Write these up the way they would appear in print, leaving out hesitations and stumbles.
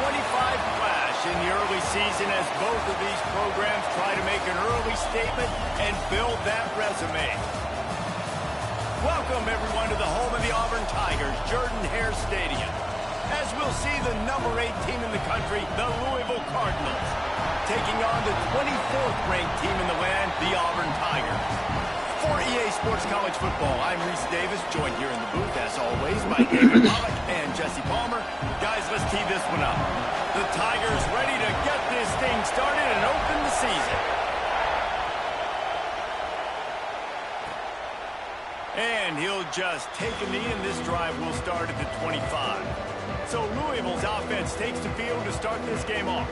25 flash in the early season as both of these programs try to make an early statement and build that resume. Welcome, everyone, to the home of the Auburn Tigers, Jordan-Hare Stadium. As we'll see the number 8 team in the country, the Louisville Cardinals, taking on the 24th ranked team in the land, the Auburn Tigers. For EA Sports College Football, I'm Reese Davis, joined here in the booth, as always, by David Pollock and Jesse Palmer. Guys, let's tee this one up. The Tigers ready to get this thing started and open the season. And he'll just take a knee, and this drive will start at the 25. So Louisville's offense takes the field to start this game off.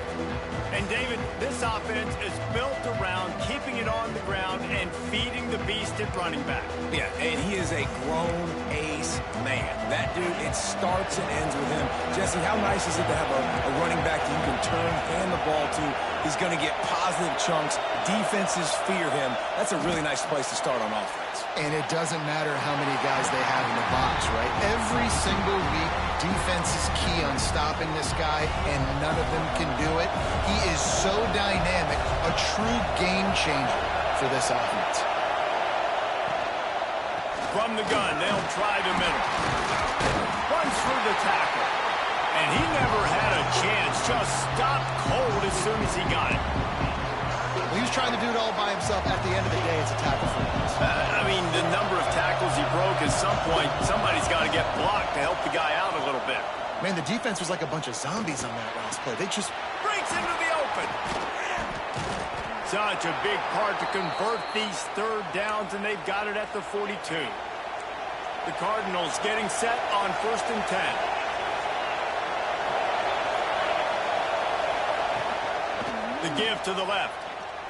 And David, this offense is built around keeping it on the ground and feeding the beast at running back. Yeah, and he is a grown ace man. That dude, it starts and ends with him. Jesse, how nice is it to have a running back that you can turn, hand the ball to? He's going to get positive chunks. Defenses fear him. That's a really nice place to start on offense. And it doesn't matter how many guys they have in the box, right? Every single week, defense is key on stopping this guy, and none of them can do it. He is so dynamic, a true game changer for this offense. From the gun, they'll try the middle. Runs through the tackle. And he never had a chance, just stopped cold as soon as he got it. He was trying to do it all by himself. At the end of the day, it's a tackle for him. I mean, the number of tackles he broke, at some point, somebody's got to get blocked to help the guy out a little bit. Man, the defense was like a bunch of zombies on that last play. They just breaks into the open. Such a big part to convert these third downs, and they've got it at the 42. The Cardinals getting set on 1st and 10. The give to the left.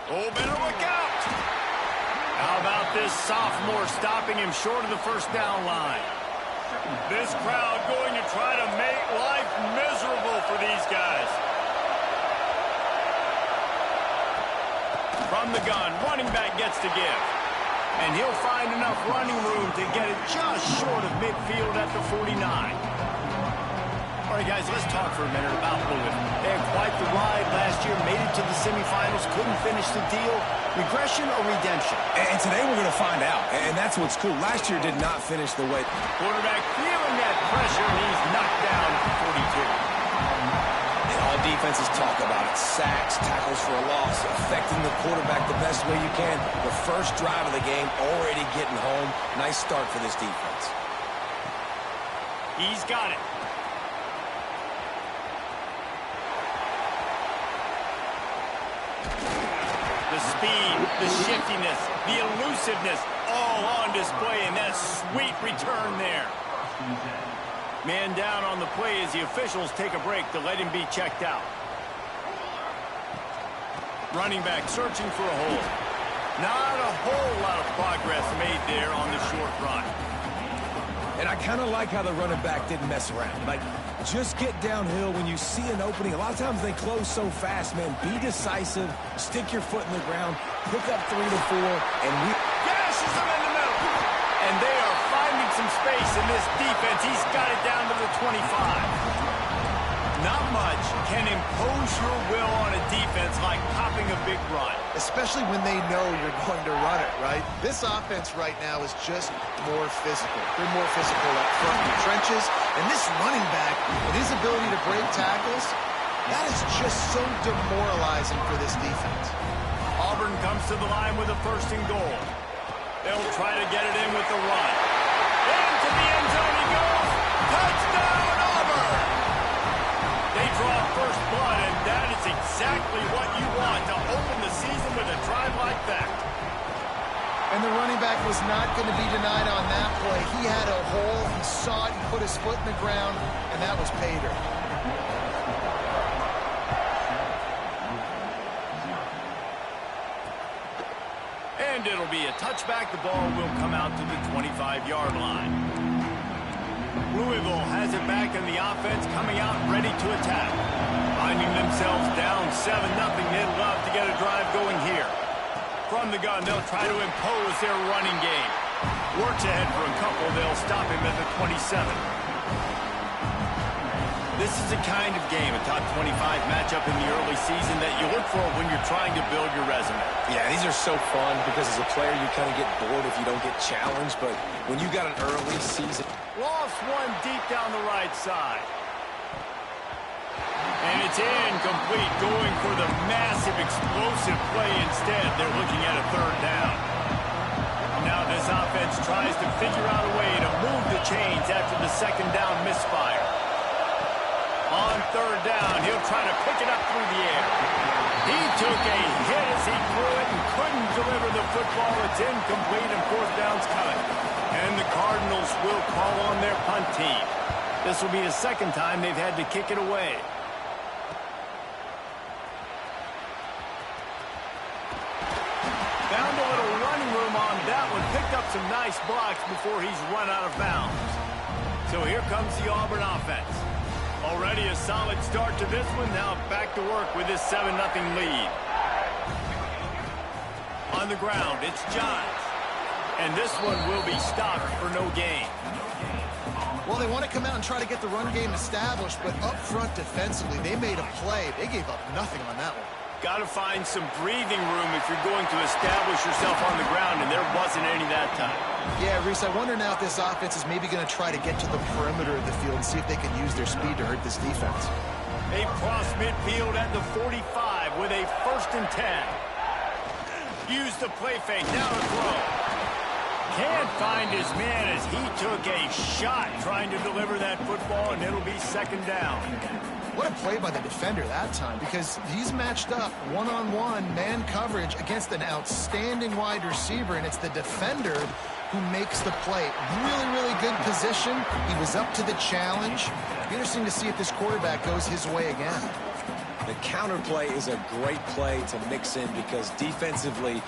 Oh, better look out. How about this sophomore stopping him short of the first down line? This crowd going to try to make life miserable for these guys. From the gun, running back gets to give. And he'll find enough running room to get it just short of midfield at the 49. All right, guys, let's talk for a minute about Louisville. They had quite the ride last year, made it to the semifinals, couldn't finish the deal. Regression or redemption? And today we're going to find out, and that's what's cool. Last year did not finish the way. Quarterback feeling that pressure, and he's knocked down at the 42. And all defenses talk about it. Sacks, tackles for a loss, affecting the quarterback the best way you can. The first drive of the game, already getting home. Nice start for this defense. He's got it. The speed, the shiftiness, the elusiveness, all on display, and that sweet return there. Man down on the play as the officials take a break to let him be checked out. Running back searching for a hole. Not a whole lot of progress made there on the short run. And I kind of like how the running back didn't mess around. Like, just get downhill when you see an opening. A lot of times they close so fast, man. Be decisive, stick your foot in the ground, pick up 3 to 4, and we gashes them in the middle. And they are finding some space in this defense. He's got it down to the 25. Not much can impose your will on a defense like popping a big run. Especially when they know you're going to run it, right? This offense right now is just more physical. They're more physical up front in the trenches. And this running back, with his ability to break tackles, that is just so demoralizing for this defense. Auburn comes to the line with a 1st and goal. They'll try to get it in with the run. Into the end zone he goes. Touchdown, Auburn! They draw first blood, and that is exactly what you want to open the season with a drive like that. And the running back was not going to be denied on that play. He had a hole, he saw it, he put his foot in the ground, and that was pay dirt. And it'll be a touchback. The ball will come out to the 25-yard line. Louisville has it back in the offense, coming out ready to attack. Finding themselves down 7-0, they'd love to get a drive going here. From the gun, they'll try to impose their running game. Works ahead for a couple, they'll stop him at the 27. This is the kind of game, a top 25 matchup in the early season, that you look for when you're trying to build your resume. Yeah, these are so fun because as a player, you kind of get bored if you don't get challenged. But when you got an early season... Lost one deep down the right side. And it's incomplete, going for the massive, explosive play instead. They're looking at a third down. Now this offense tries to figure out a way to move the chains after the second down misfire. On third down, he'll try to pick it up through the air. He took a hit as he threw it and couldn't deliver the football. It's incomplete and fourth down's coming. And the Cardinals will call on their punt team. This will be the second time they've had to kick it away. Found a little running room on that one. Picked up some nice blocks before he's run out of bounds. So here comes the Auburn offense. Already a solid start to this one. Now back to work with this 7-0 lead. On the ground, it's Johns. And this one will be stopped for no gain. Well, they want to come out and try to get the run game established, but up front defensively, they made a play. They gave up nothing on that one. Got to find some breathing room if you're going to establish yourself on the ground, and there wasn't any that time. Yeah, Reese, I wonder now if this offense is maybe going to try to get to the perimeter of the field and see if they can use their speed to hurt this defense. They cross midfield at the 45 with a 1st and 10. Use the play fake, now to throw. Can't find his man as he took a shot trying to deliver that football, and it'll be 2nd down. What a play by the defender that time, because he's matched up one-on-one man coverage against an outstanding wide receiver, and it's the defender who makes the play. Really, really good position. He was up to the challenge. Be interesting to see if this quarterback goes his way again. The counter play is a great play to mix in because defensively,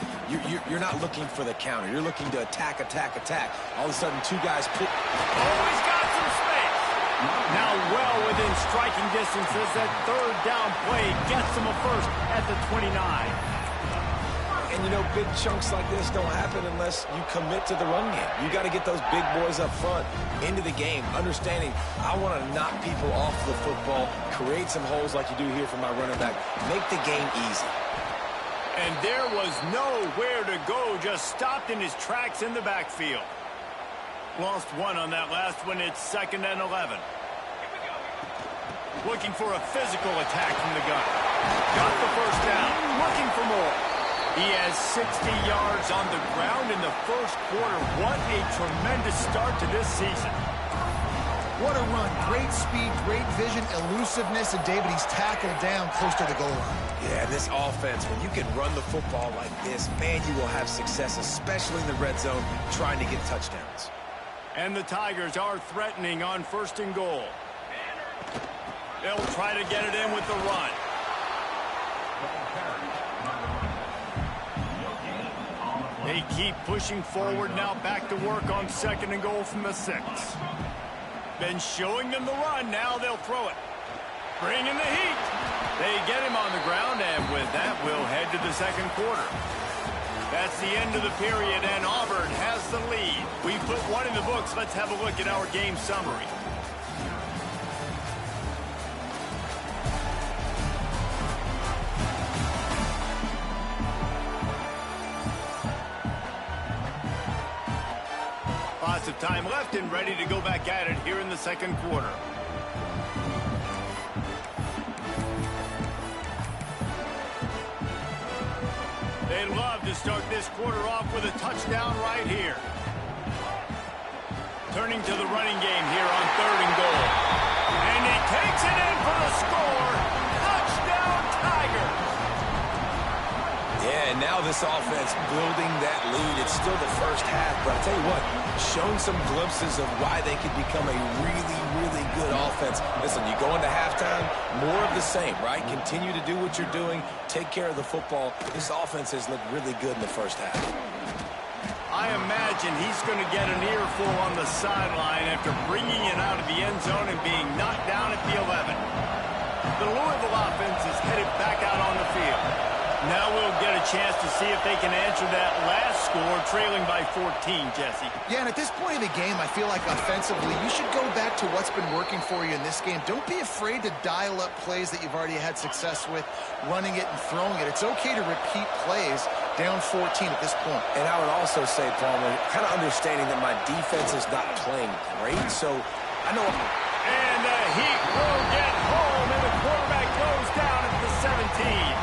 you're not looking for the counter. You're looking to attack, attack, attack. All of a sudden, two guys pull. Oh, he's got some space. Now well within striking distance as that 3rd down play gets him a 1st at the 29. And, you know, big chunks like this don't happen unless you commit to the run game. You got to get those big boys up front into the game, understanding I want to knock people off the football, create some holes like you do here for my running back, make the game easy. And there was nowhere to go, just stopped in his tracks in the backfield. Lost one on that last one. It's 2nd and 11. Looking for a physical attack from the gun. Got the 1st down. Looking for more. He has 60 yards on the ground in the 1st quarter. What a tremendous start to this season. What a run. Great speed, great vision, elusiveness, and David, he's tackled down close to the goal line. Yeah, this offense, when you can run the football like this, man, you will have success, especially in the red zone, trying to get touchdowns. And the Tigers are threatening on 1st and goal. They'll try to get it in with the run. They keep pushing forward now, back to work on 2nd and goal from the 6. Been showing them the run, now they'll throw it. Bringing the heat. They get him on the ground, and with that, we'll head to the 2nd quarter. That's the end of the period, and Auburn has the lead. We put one in the books. Let's have a look at our game summary. Lots of time left and ready to go back at it here in the 2nd quarter. They'd love to start this quarter off with a touchdown right here. Turning to the running game here on 3rd and goal. And he takes it in for the score. Touchdown, Tigers. Yeah, and now this offense building that lead. It's still the 1st half, but I'll tell you what, shown some glimpses of why they could become a really, really good offense. Listen, you go into halftime, more of the same, right? Continue to do what you're doing, take care of the football. This offense has looked really good in the 1st half. I imagine he's going to get an earful on the sideline after bringing it out of the end zone and being knocked down at the 11. The Louisville offense is headed back out on the field. Now we'll get a chance to see if they can answer that last score, trailing by 14, Jesse. Yeah, and at this point in the game, I feel like offensively, you should go back to what's been working for you in this game. Don't be afraid to dial up plays that you've already had success with, running it and throwing it. It's okay to repeat plays down 14 at this point. And I would also say, Palmer, kind of understanding that my defense is not playing great, so I know... And the Heat will get home, and the quarterback goes down at the 17.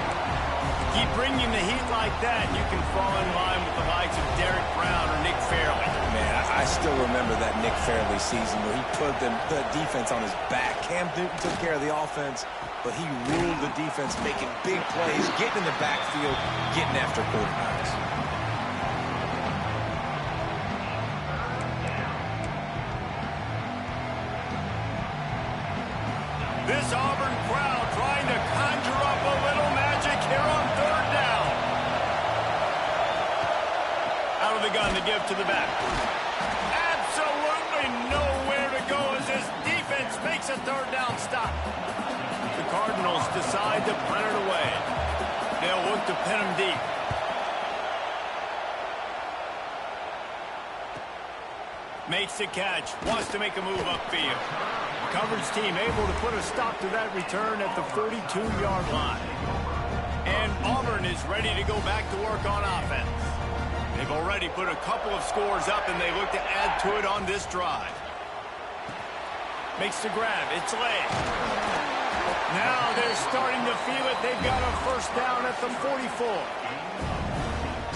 Keep bringing the heat like that, you can fall in line with the likes of Derek Brown or Nick Fairley. Man, I still remember that Nick Fairley season where he put the defense on his back. Cam Newton took care of the offense, but he ruled the defense, making big plays, getting in the backfield, getting after quarterbacks. This Auburn crowd trying to conjure up a little magic here on third down. Out of the gun to give to the back. Absolutely nowhere to go as this defense makes a third down stop. The Cardinals decide to punt it away. They'll look to pin him deep. Makes the catch. Wants to make a move upfield. Coverage team able to put a stop to that return at the 42-yard line. And Auburn is ready to go back to work on offense. They've already put a couple of scores up, and they look to add to it on this drive. Makes the grab. It's late. Now they're starting to feel it. They've got a first down at the 44.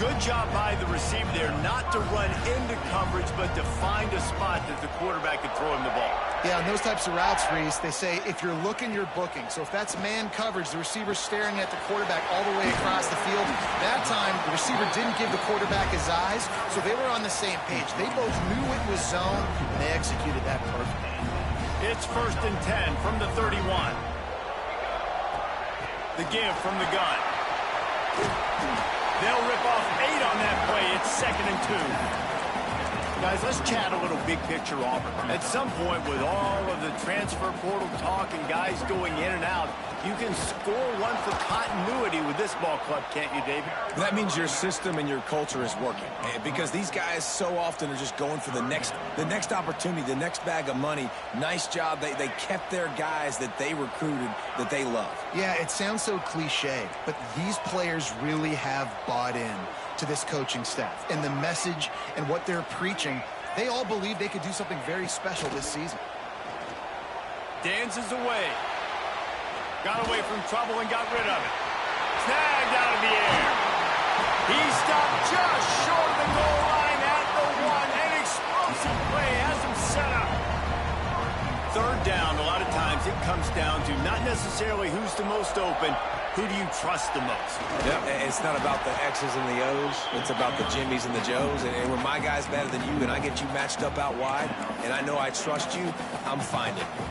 Good job by the receiver there not to run into coverage, but to find a spot that the quarterback could throw him the ball. Yeah, on those types of routes, Reese, they say if you're looking, you're booking. So if that's man coverage, the receiver's staring at the quarterback all the way across the field. That time, the receiver didn't give the quarterback his eyes, so they were on the same page. They both knew it was zone, and they executed that perfectly. It's 1st and 10 from the 31. The give from the gun. They'll rip off 8 on that play. It's 2nd and 2. Guys, let's chat a little big picture Auburn. At some point, with all of the transfer portal talk and guys going in and out, you can score one for continuity with this ball club, can't you, David? That means your system and your culture is working. Because these guys so often are just going for the next opportunity, the next bag of money. Nice job. They kept their guys that they recruited, that they love. Yeah, it sounds so cliche, but these players really have bought in to this coaching staff and the message and what they're preaching. They all believe they could do something very special this season. Dances away. Got away from trouble and got rid of it. Snagged out of the air. He stopped just short of the goal line at the 1. An explosive play has him set up. Third down, a lot of times it comes down to not necessarily who's the most open, who do you trust the most? Yep, it's not about the X's and the O's. It's about the Jimmys and the Joes. And when my guy's better than you and I get you matched up out wide, and I know I trust you, I'm finding you.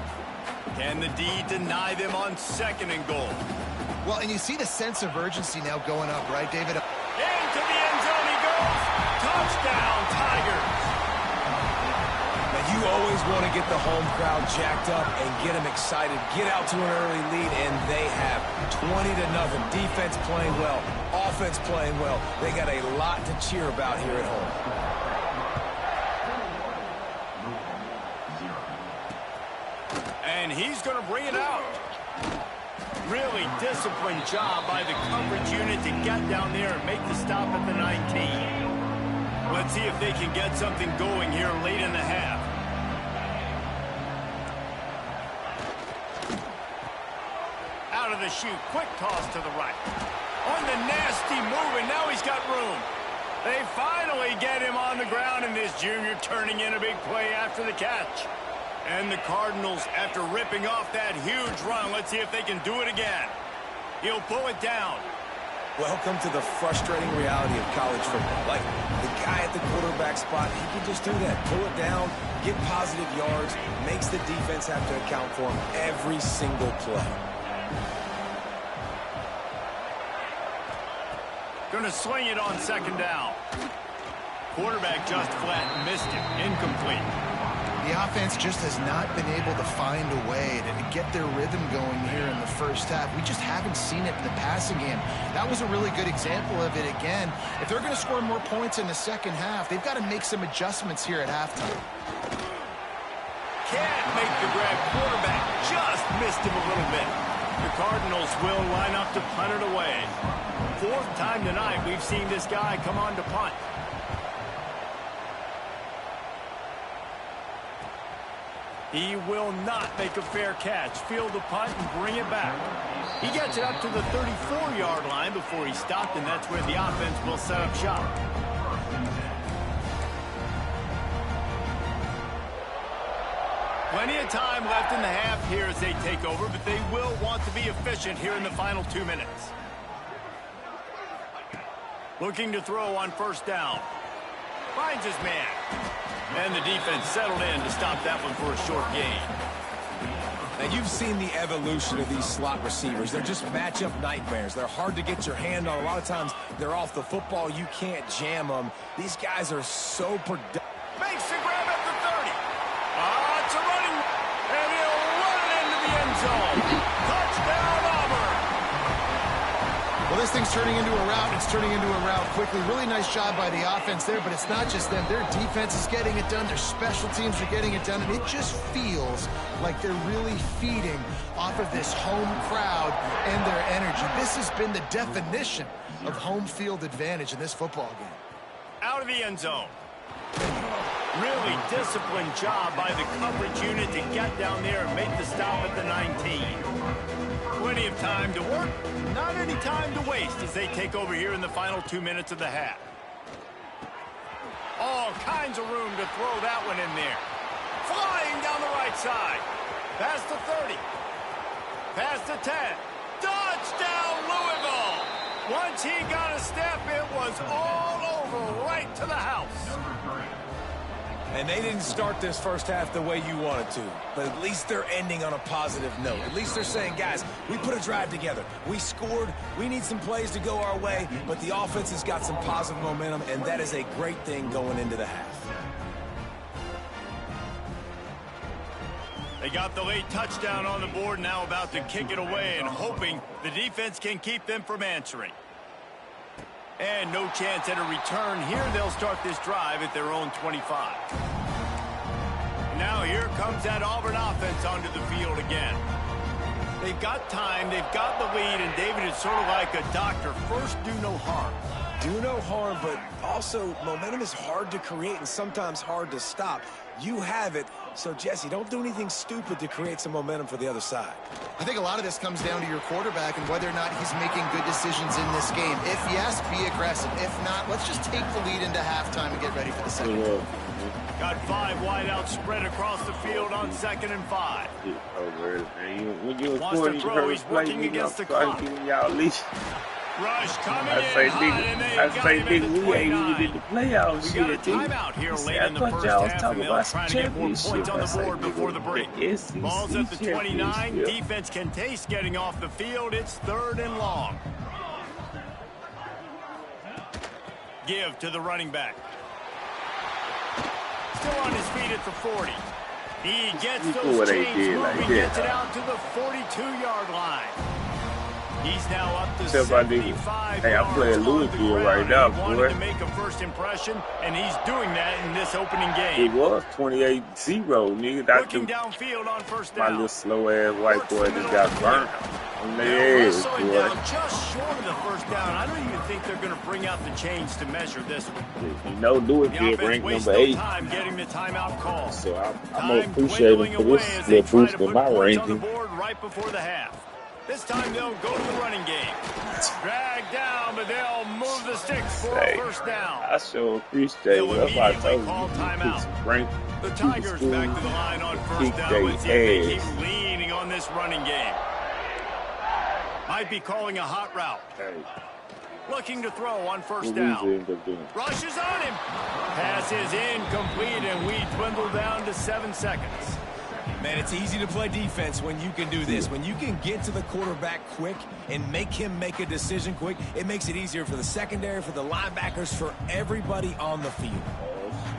Can the D deny them on 2nd and goal? Well, and you see the sense of urgency now going up, right, David? Into the end zone he goes. Touchdown, Tigers. Now, you always want to get the home crowd jacked up and get them excited, get out to an early lead, and they have 20-0. Defense playing well, offense playing well. They got a lot to cheer about here at home. And he's going to bring it out. Really disciplined job by the coverage unit to get down there and make the stop at the 19. Let's see if they can get something going here late in the half. Out of the chute, quick toss to the right. On the nasty move, and now he's got room. They finally get him on the ground, and this junior turning in a big play after the catch. And the Cardinals, after ripping off that huge run, let's see if they can do it again. He'll pull it down. Welcome to the frustrating reality of college football. Like, the guy at the quarterback spot, he can just do that. Pull it down, get positive yards, makes the defense have to account for him every single play. Going to swing it on 2nd down. Quarterback just flat missed it. Incomplete. The offense just has not been able to find a way to get their rhythm going here in the first half. We just haven't seen it in the passing game. That was a really good example of it again. If they're going to score more points in the second half, they've got to make some adjustments here at halftime. Can't make the grab. Quarterback just missed him a little bit. The Cardinals will line up to punt it away. Fourth time tonight we've seen this guy come on to punt. He will not make a fair catch. Field the punt and bring it back. He gets it up to the 34-yard line before he stopped, and that's where the offense will set up shop. Plenty of time left in the half here as they take over, but they will want to be efficient here in the final 2 minutes. Looking to throw on first down. Finds his man. And the defense settled in to stop that one for a short gain. Now, you've seen the evolution of these slot receivers. They're just matchup nightmares. They're hard to get your hand on. A lot of times, they're off the football. You can't jam them. These guys are so productive. Makes the grab at the 30. It's a running. And he'll run it into the end zone. Touchdown, Auburn. Well, this thing's turning into a rout. It's turning into a rout quickly. Really nice job by the offense there, but it's not just them. Their defense is getting it done. Their special teams are getting it done, and it just feels like they're really feeding off of this home crowd and their energy. This has been the definition of home field advantage in this football game. Out of the end zone. Really disciplined job by the coverage unit to get down there and make the stop at the 19. Plenty of time to work, not any time to waste as they take over here in the final 2 minutes of the half. All kinds of room to throw that one in there. Flying down the right side. Past the 30. Past the 10. Touchdown, Louisville! Once he got a step, it was all over right to the house. And they didn't start this first half the way you wanted to. But at least they're ending on a positive note. At least they're saying, guys, we put a drive together. We scored. We need some plays to go our way. But the offense has got some positive momentum, and that is a great thing going into the half. They got the late touchdown on the board, now about to kick it away and hoping the defense can keep them from answering. And no chance at a return here. They'll start this drive at their own 25. Now here comes that Auburn offense onto the field again. They've got time, they've got the lead, and David is sort of like a doctor. First, do no harm. Do no harm, but also momentum is hard to create and sometimes hard to stop. You have it, so Jesse, don't do anything stupid to create some momentum for the other side. I think a lot of this comes down to your quarterback and whether or not he's making good decisions in this game. If yes, be aggressive. If not, let's just take the lead into halftime and get ready for the second. Got 5 wideouts spread across the field on 2nd and 5. When you Wants to throw, he's working against the clock. Rush coming in hot, and they got him at the 29. We got a timeout here late in the first half, and they'll try to get more points on the board before the break. Ball's at the 29. Defense can taste getting off the field. It's 3rd and long. Give to the running back. Still on his feet at the 40. He gets those chains moving, gets it out to the 42-yard line. He's now up to 75. Hey, I'm playing Louisville right now, boy. He wanted to make a first impression, and he's doing that in this opening game. It was 28-0, nigga. Looking downfield on first down. My little slow-ass white boy just got burnt on the edge, boy. Down just short of the first down. I don't even think they're going to bring out the chains to measure this one. You know, Louisville ranked number 8. Time getting the timeout call. So I'm going to appreciate him for this little boost in my ranking. Right before the half. This time they'll go to the running game. Drag down, but they'll move the sticks for a first down. I sure appreciate it. That's why I told you. The Tigers back to the line on first down. Let's see if they keep leaning on this running game. Might be calling a hot route. Looking to throw on first down. Rushes on him. Pass is incomplete, and we dwindle down to 7 seconds. Man, it's easy to play defense when you can do this. When you can get to the quarterback quick and make him make a decision quick, it makes it easier for the secondary, for the linebackers, for everybody on the field.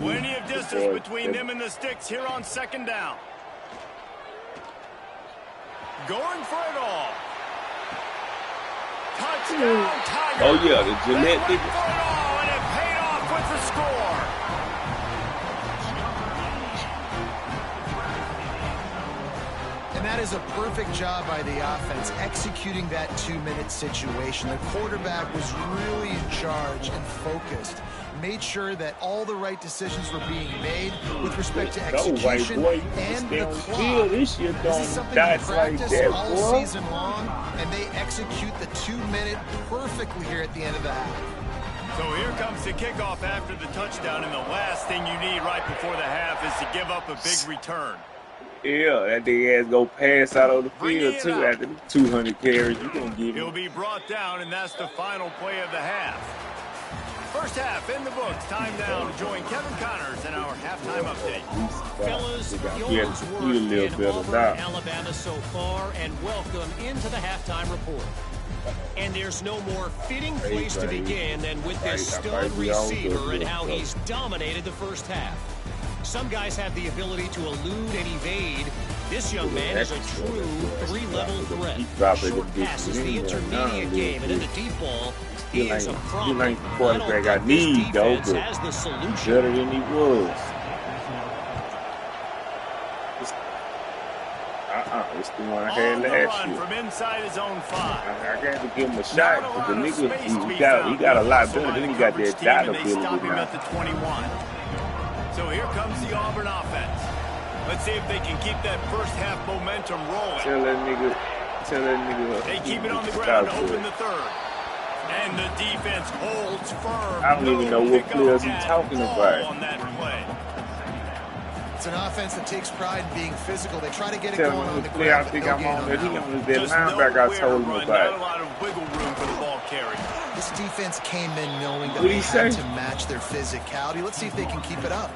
Plenty of distance between them and the sticks here on second down. Going for it all. Touchdown, Tigers. Oh, yeah, the Gillette They went for it all, and it paid off with the score. And that is a perfect job by the offense, executing that 2-minute situation. The quarterback was really in charge and focused. Made sure that all the right decisions were being made with respect to execution and the clock. This is something you practice all season long, and they execute the 2-minute perfectly here at the end of the half. So here comes the kickoff after the touchdown, and the last thing you need right before the half is to give up a big return. Yeah, that big ass go pass out on the field, too, after the 200 carries. You're going to give He'll be brought down, and that's the final play of the half. First half in the books. Time now to join Kevin Connors in our halftime update. Fellas, Young's work in Auburn, Alabama so far, and welcome into the halftime report. And there's no more fitting place to begin than with this stud receiver and how he's dominated the first half. Some guys have the ability to elude and evade. This young man is a true three-level threat. Short passes, the intermediate game, and in the deep ball, he is a problem. He ain't the quarterback I need, though, but has the solution. better than he was. It's the one I had last year. From inside his own 5. I got to give him a shot, but the nigga, he got a lot better than he got that dot ability now. At the 21. So here comes the Auburn offense. Let's see if they can keep that first half momentum rolling. Tell that nigga. They keep it on the ground to open the third. And the defense holds firm. I don't even know what players he's talking about. On that play. It's an offense that takes pride in being physical. They try to get it Tell going on the player I ground. think I'm on that. He on that Just linebacker I told him not a about. lot of wiggle room for the ball carry. This defense came in knowing that What'd they he had say? to match their physicality. Let's see if they can keep it up.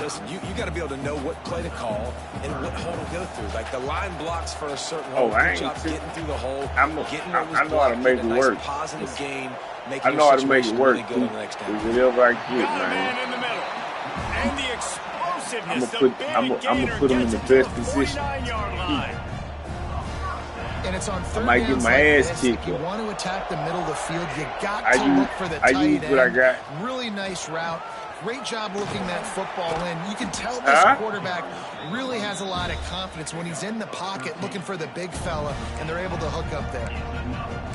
Listen, you got to be able to know what play to call and what hole to go through. Like the line blocks for a certain hole. I Good ain't job see- getting through the hole. I know how to make it work. Positive gain. I know how to make it work. Really good on the next down. Whatever I get, Got a man. man in the middle. And the explosiveness. I'm gonna put him in the best position. 49-yard line. And it's on third I might downs get my like ass this. kicked. If you want to attack the middle of the field, you got I to use- look for the I tight use end. what I got. Really nice route. Great job looking that football in. You can tell this quarterback really has a lot of confidence when he's in the pocket looking for the big fella, and they're able to hook up there.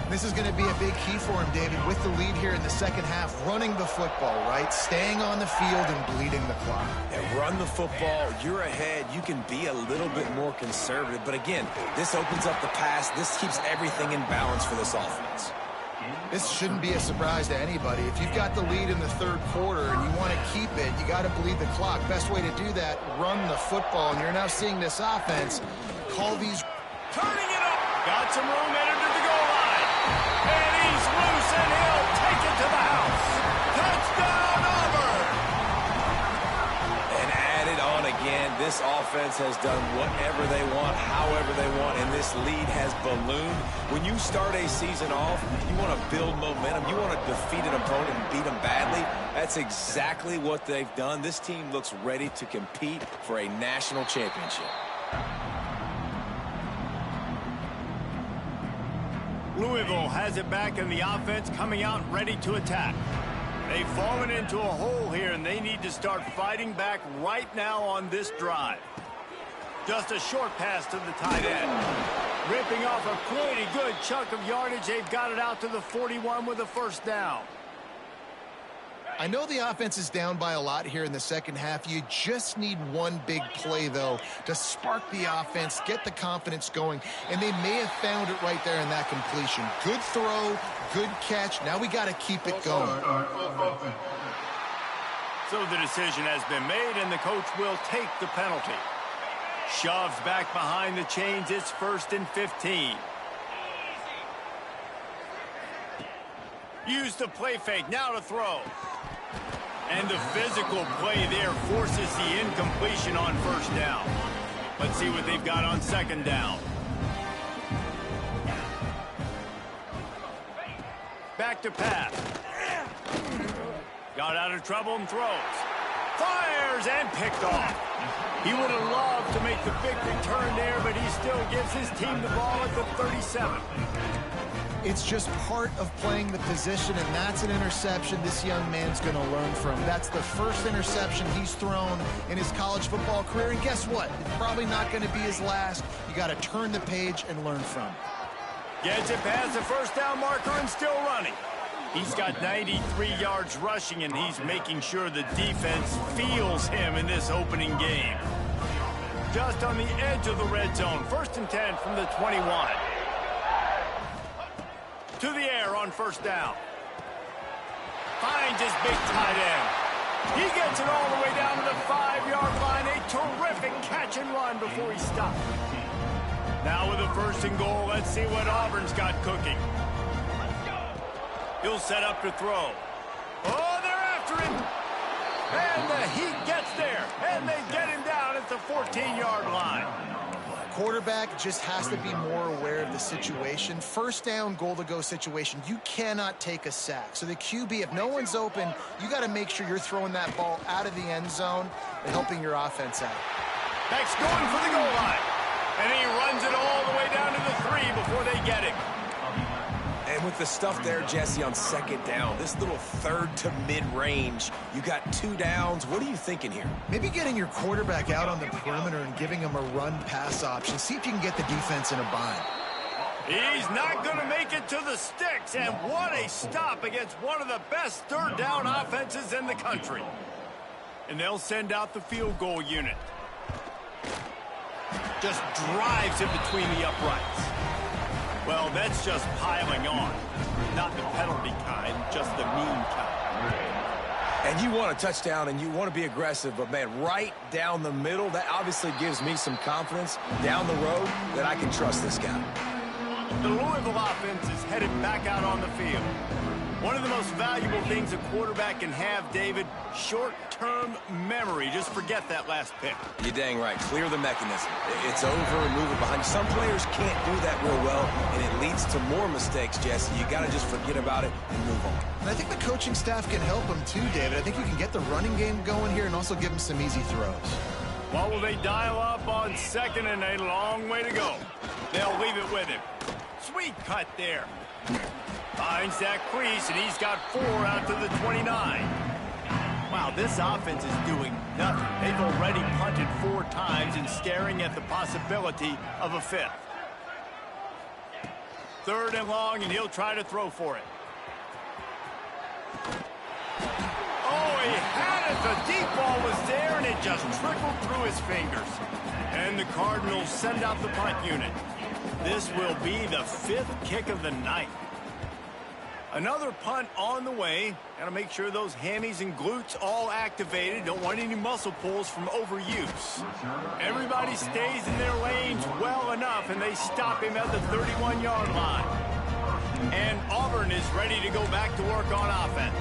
This is going to be a big key for him, David, with the lead here in the second half, running the football, right? Staying on the field and bleeding the clock. Yeah, run the football. You're ahead. You can be a little bit more conservative. But again, this opens up the pass. This keeps everything in balance for this offense. This shouldn't be a surprise to anybody. If you've got the lead in the third quarter and you want to keep it, you got to bleed the clock. Best way to do that, run the football. And you're now seeing this offense call these. Turning it up. Got some room entered to the goal line. And he's loose, and he'll take it to the house. Touchdown, Auburn. And added on again, this offense has done whatever they want, however they want, and this lead has ballooned. When you start a season off, you want to build momentum. You want to defeat an opponent and beat them badly. That's exactly what they've done. This team looks ready to compete for a national championship. Louisville has it back, and the offense coming out ready to attack. They've fallen into a hole here, and they need to start fighting back right now on this drive. Just a short pass to the tight end. Ripping off a pretty good chunk of yardage. They've got it out to the 41 with a first down. I know the offense is down by a lot here in the second half. You just need one big play, though, to spark the offense, get the confidence going, and they may have found it right there in that completion. Good throw, good catch. Now we got to keep it going. So the decision has been made, and the coach will take the penalty. Shoves back behind the chains. It's 1st and 15. Use the play fake. Now to throw. And the physical play there forces the incompletion on first down. Let's see what they've got on second down. Back to pass. Got out of trouble and throws. Fires and picked off. He would have loved to make the big return there, but he still gives his team the ball at the 37. It's just part of playing the position, and that's an interception this young man's going to learn from. That's the first interception he's thrown in his college football career, and guess what? It's probably not going to be his last. You got to turn the page and learn from it. Gets it past the first down marker and still running. He's got 93 yards rushing, and he's making sure the defense feels him in this opening game. Just on the edge of the red zone. 1st and 10 from the 21. To the air on first down. Finds his big tight end. He gets it all the way down to the 5-yard line. A terrific catch and run before he stopped. Now with a 1st and goal, let's see what Auburn's got cooking. He'll set up to throw. Oh, they're after him. And the Heat gets there. And they get him down at the 14-yard line. Quarterback just has to be more aware of the situation. 1st down, goal-to-go situation. You cannot take a sack. So the QB, if no one's open, you got to make sure you're throwing that ball out of the end zone and helping your offense out. Beck's going for the goal line. And he runs it all the way down to the 3 before they get him. And with the stuff there, Jesse, on 2nd down, this little 3rd to mid-range, you got 2 downs. What are you thinking here? Maybe getting your quarterback out on the perimeter and giving him a run-pass option. See if you can get the defense in a bind. He's not going to make it to the sticks. And what a stop against one of the best 3rd down offenses in the country. And they'll send out the field goal unit. Just drives it between the uprights. Well, that's just piling on. Not the penalty kind, just the mean kind. And you want a touchdown and you want to be aggressive, but, man, right down the middle, that obviously gives me some confidence down the road that I can trust this guy. The Louisville offense is headed back out on the field. One of the most valuable things a quarterback can have, David, short-term memory. Just forget that last pick. You're dang right. Clear the mechanism. It's over and move it behind you. Some players can't do that real well, and it leads to more mistakes, Jesse. You got to just forget about it and move on. And I think the coaching staff can help him too, David. I think you can get the running game going here and also give him some easy throws. What will they dial up on 2nd and a long way to go? They'll leave it with him. Sweet cut there. Finds that crease, and he's got 4 out to the 29. Wow, this offense is doing nothing. They've already punted 4 times and staring at the possibility of a 5th. 3rd and long, and he'll try to throw for it. Oh, he had it. The deep ball was there, and it just trickled through his fingers. And the Cardinals send out the punt unit. This will be the 5th kick of the night. Another punt on the way. Got to make sure those hammies and glutes all activated. Don't want any muscle pulls from overuse. Everybody stays in their lanes well enough, and they stop him at the 31-yard line. And Auburn is ready to go back to work on offense.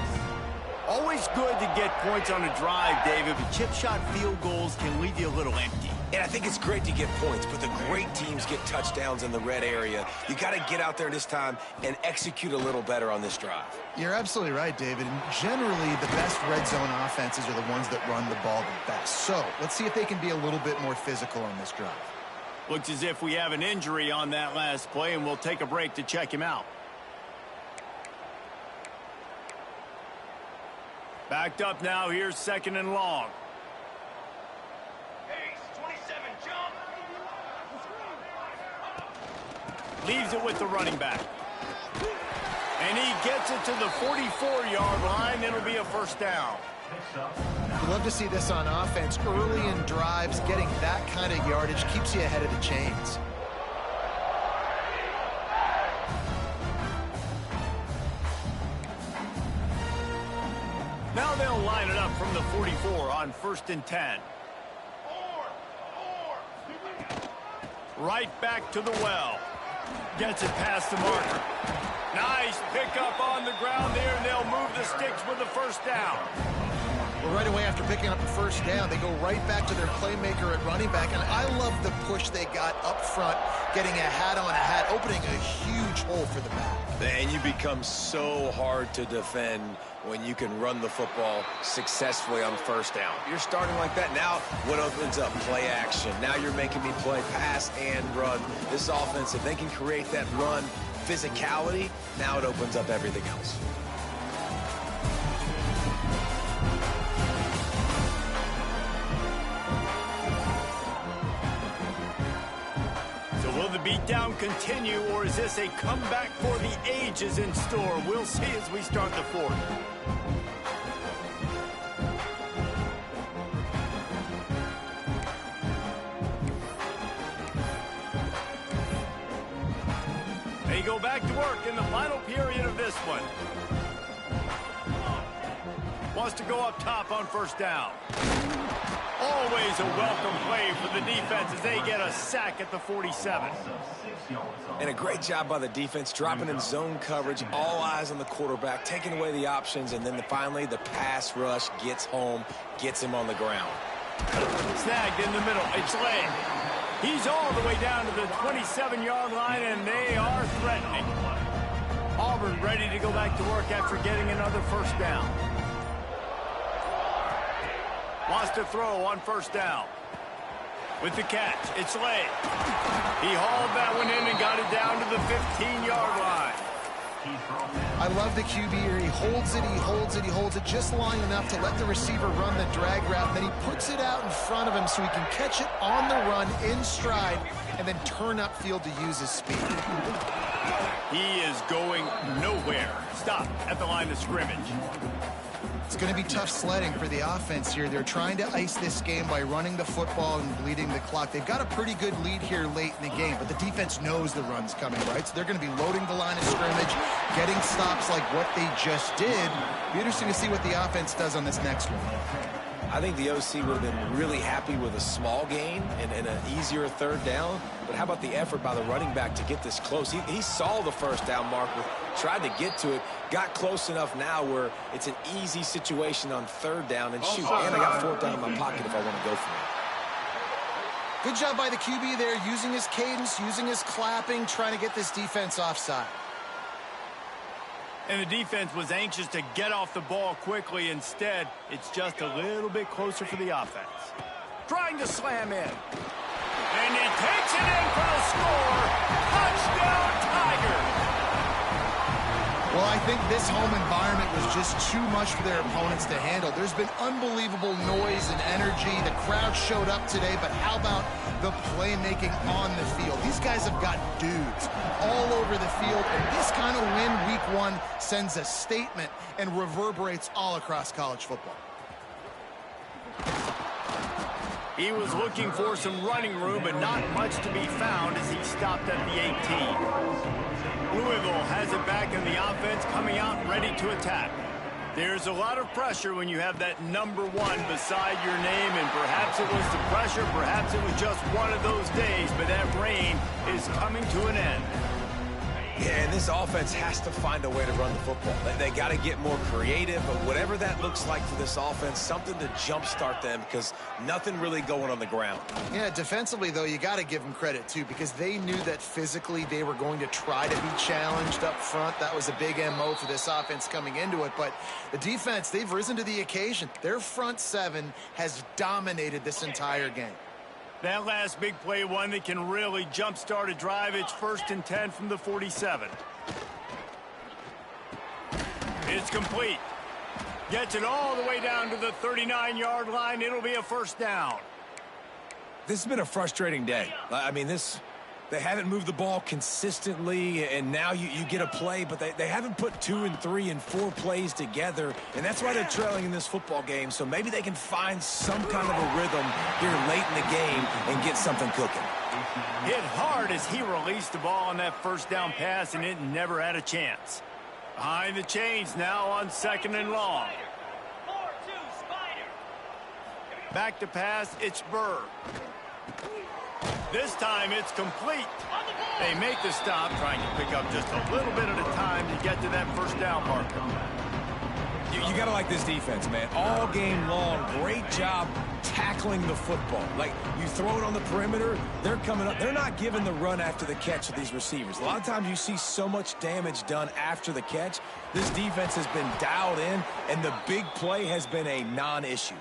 Always good to get points on a drive, David, but chip shot field goals can leave you a little empty. And I think it's great to get points, but the great teams get touchdowns in the red area. You got to get out there this time and execute a little better on this drive. You're absolutely right, David. And generally, the best red zone offenses are the ones that run the ball the best. So let's see if they can be a little bit more physical on this drive. Looks as if we have an injury on that last play, and we'll take a break to check him out. Backed up now. Here's 2nd and long. Leaves it with the running back. And he gets it to the 44-yard line. It'll be a 1st down. We'd love to see this on offense. Early in drives, getting that kind of yardage keeps you ahead of the chains. Now they'll line it up from the 44 on 1st and 10. Right back to the well. Gets it past the marker. Nice pickup on the ground there, and they'll move the sticks with the 1st down. Well, right away after picking up the 1st down, they go right back to their playmaker at running back, and I love the push they got up front, getting a hat on a hat, opening a huge hole for the back. And you become so hard to defend when you can run the football successfully on first down. You're starting like that. Now what opens up? Play action. Now you're making me play pass and run. This offense, if they can create that run physicality, now it opens up everything else. Will the beatdown continue, or is this a comeback for the ages in store? We'll see as we start the fourth. They go back to work in the final period of this one. Wants to go up top on first down. Always a welcome play for the defense as they get a sack at the 47. And a great job by the defense, dropping in zone coverage, all eyes on the quarterback, taking away the options, and then finally the pass rush gets home, gets him on the ground. Snagged in the middle. It's late. He's all the way down to the 27-yard line, and they are threatening. Auburn ready to go back to work after getting another first down. Wants to throw on first down. With the catch, it's late. He hauled that one in and got it down to the 15-yard line. I love the QB here. He holds it, he holds it, he holds it just long enough to let the receiver run the drag route. Then he puts it out in front of him so he can catch it on the run in stride and then turn upfield to use his speed. He is going nowhere. Stop at the line of scrimmage. It's going to be tough sledding for the offense here. They're trying to ice this game by running the football and bleeding the clock. They've got a pretty good lead here late in the game, but the defense knows the run's coming, right? So they're going to be loading the line of scrimmage, getting stops like what they just did. Be interesting to see what the offense does on this next one. I think the OC would have been really happy with a small gain and an easier third down. But how about the effort by the running back to get this close? He saw the first down mark, tried to get to it, got close enough now where it's an easy situation on third down. And shoot, and I got fourth down in my pocket if I want to go for it. Good job by the QB there, using his cadence, using his clapping, trying to get this defense offside. And the defense was anxious to get off the ball quickly. Instead, it's just a little bit closer for the offense. Trying to slam in. And he takes it in for the score. Touchdown, Tigers! Well, I think this home environment was just too much for their opponents to handle. There's been unbelievable noise and energy. The crowd showed up today, but how about the playmaking on the field? These guys have got dudes all over the field, and this kind of win week one sends a statement and reverberates all across college football. He was looking for some running room, but not much to be found as he stopped at the 18. Louisville has it back in the offense, coming out ready to attack. There's a lot of pressure when you have that number one beside your name, and perhaps it was the pressure, perhaps it was just one of those days, but that rain is coming to an end. Yeah, and this offense has to find a way to run the football. They got to get more creative, but whatever that looks like for this offense, something to jumpstart them because nothing really going on the ground. Yeah, defensively, though, you got to give them credit, too, because they knew that physically they were going to try to be challenged up front. That was a big MO for this offense coming into it, but the defense, they've risen to the occasion. Their front seven has dominated this entire game. That last big play, one that can really jumpstart a drive. It's 1st and 10 from the 47. It's complete. Gets it all the way down to the 39-yard line. It'll be a first down. This has been a frustrating day. I mean, they haven't moved the ball consistently, and now you get a play, but they haven't put 2 and 3 and 4 plays together, and that's why they're trailing in this football game. So maybe they can find some kind of a rhythm here late in the game and get something cooking. Hit hard as he released the ball on that first down pass, and it never had a chance. Behind the chains now on 2nd and long. Back to pass, it's Burr. This time it's complete. They make the stop, trying to pick up just a little bit at a time to get to that first down marker. You got to like this defense, man. All game long, great job tackling the football. Like, you throw it on the perimeter, they're coming up. They're not giving the run after the catch of these receivers. A lot of times you see so much damage done after the catch. This defense has been dialed in, and the big play has been a non-issue.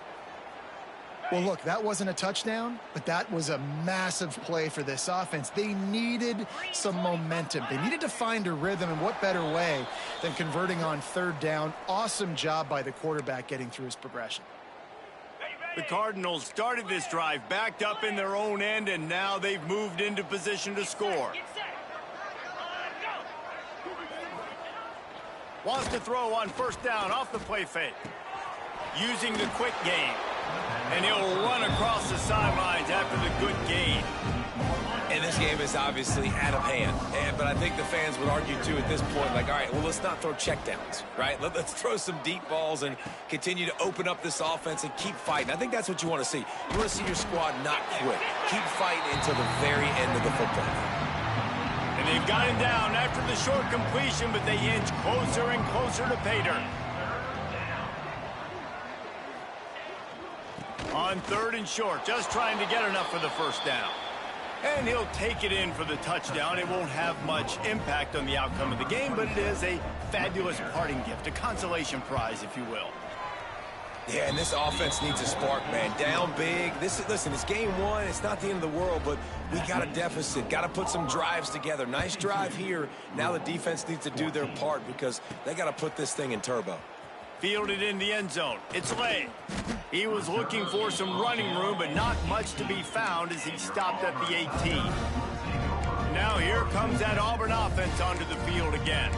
Well, look, that wasn't a touchdown, but that was a massive play for this offense. They needed some momentum. They needed to find a rhythm, and what better way than converting on third down. Awesome job by the quarterback getting through his progression. The Cardinals started this drive backed up in their own end, and now they've moved into position to score. Wants to throw on first down off the play fake. Using the quick game. And he'll run across the sidelines after the good gain. And this game is obviously out of hand. But I think the fans would argue, too, at this point, like, all right, well, let's not throw checkdowns, right? Let's throw some deep balls and continue to open up this offense and keep fighting. I think that's what you want to see. You want to see your squad not quit. Keep fighting until the very end of the football game. And they've got him down after the short completion, but they inch closer and closer to pay dirt. On third and short, just trying to get enough for the first down. And he'll take it in for the touchdown. It won't have much impact on the outcome of the game, but it is a fabulous parting gift, a consolation prize, if you will. Yeah, and this offense needs a spark, man. Down big. Listen, it's game one. It's not the end of the world, but we got a deficit. Got to put some drives together. Nice drive here. Now the defense needs to do their part because they got to put this thing in turbo. Fielded in the end zone. It's Lay. He was looking for some running room, but not much to be found as he stopped at the 18. Now here comes that Auburn offense onto the field again.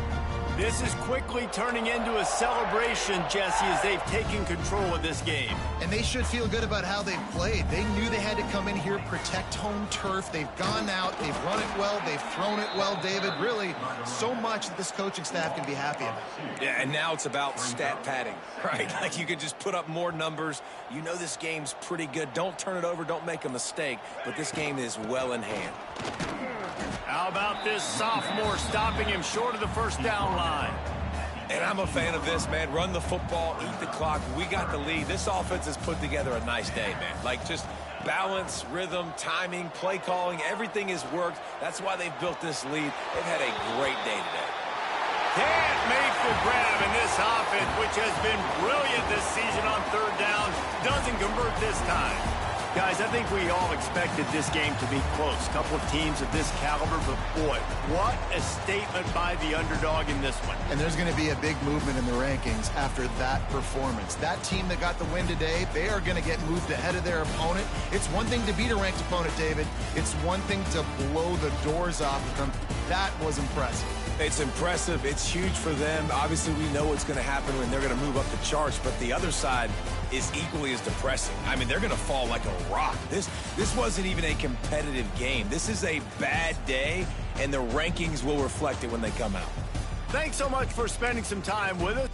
This is quickly turning into a celebration, Jesse, as they've taken control of this game. And they should feel good about how they've played. They knew they had to come in here, protect home turf. They've gone out, they've run it well, they've thrown it well, David. Really, so much that this coaching staff can be happy about. Yeah, and now it's about stat padding, right? Like, you can just put up more numbers. You know this game's pretty good. Don't turn it over, don't make a mistake, but this game is well in hand. How about this sophomore stopping him short of the first down line? And I'm a fan of this, man. Run the football, eat the clock. We got the lead. This offense has put together a nice day, man. Like, just balance, rhythm, timing, play calling, everything has worked. That's why they've built this lead. They've had a great day today. Can't make the grab, and this offense, which has been brilliant this season on third down, doesn't convert this time. Guys, I think we all expected this game to be close. Couple of teams of this caliber, but boy, what a statement by the underdog in this one. And there's going to be a big movement in the rankings after that performance. That team that got the win today, they are going to get moved ahead of their opponent. It's one thing to beat a ranked opponent, David. It's one thing to blow the doors off of them. That was impressive. It's impressive. It's huge for them. Obviously, we know what's going to happen when they're going to move up the charts, but the other side is equally as depressing. I mean, they're going to fall like a rock. This wasn't even a competitive game. This is a bad day, and the rankings will reflect it when they come out. Thanks so much for spending some time with us.